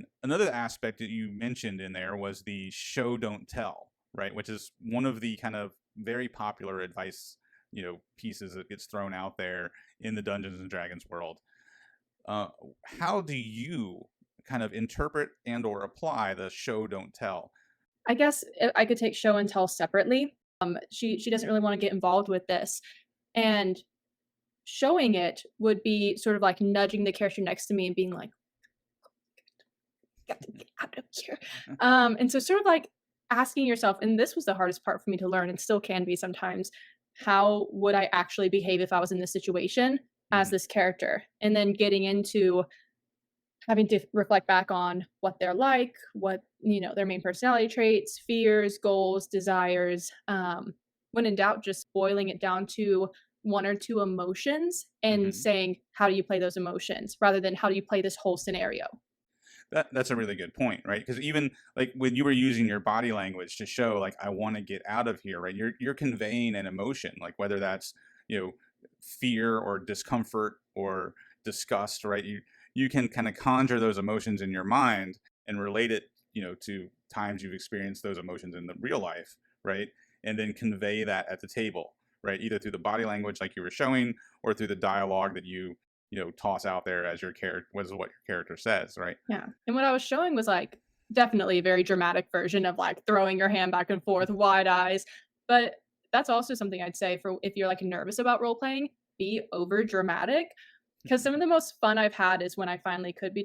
And another aspect that you mentioned in there was the show don't tell, right? Which is one of the kind of very popular advice, pieces that gets thrown out there in the Dungeons and Dragons world. Uh, how do you kind of interpret and or apply the show don't tell? I guess I could take show and tell separately. She doesn't really wanna get involved with this, and showing it would be sort of like nudging the character next to me and being like, "Got to get out of here." And so sort of like asking yourself, and this was the hardest part for me to learn and still can be sometimes, how would I actually behave if I was in this situation as Mhm. this character? And then getting into having to reflect back on what they're like, what, their main personality traits, fears, goals, desires. When in doubt, just boiling it down to one or two emotions and Mhm. saying, how do you play those emotions rather than how do you play this whole scenario? That's a really good point, right? Because even like when you were using your body language to show like I want to get out of here, right? You're conveying an emotion, like whether that's you know fear or discomfort or disgust, right? You can kind of conjure those emotions in your mind and relate it, to times you've experienced those emotions in the real life, right? And then convey that at the table, right? Either through the body language, like you were showing, or through the dialogue that you toss out there as your character, what your character says, right? Yeah. And what I was showing was like definitely a very dramatic version of like throwing your hand back and forth, wide eyes. But that's also something I'd say for if you're like nervous about role playing, be over dramatic. Because some of the most fun I've had is when I finally could be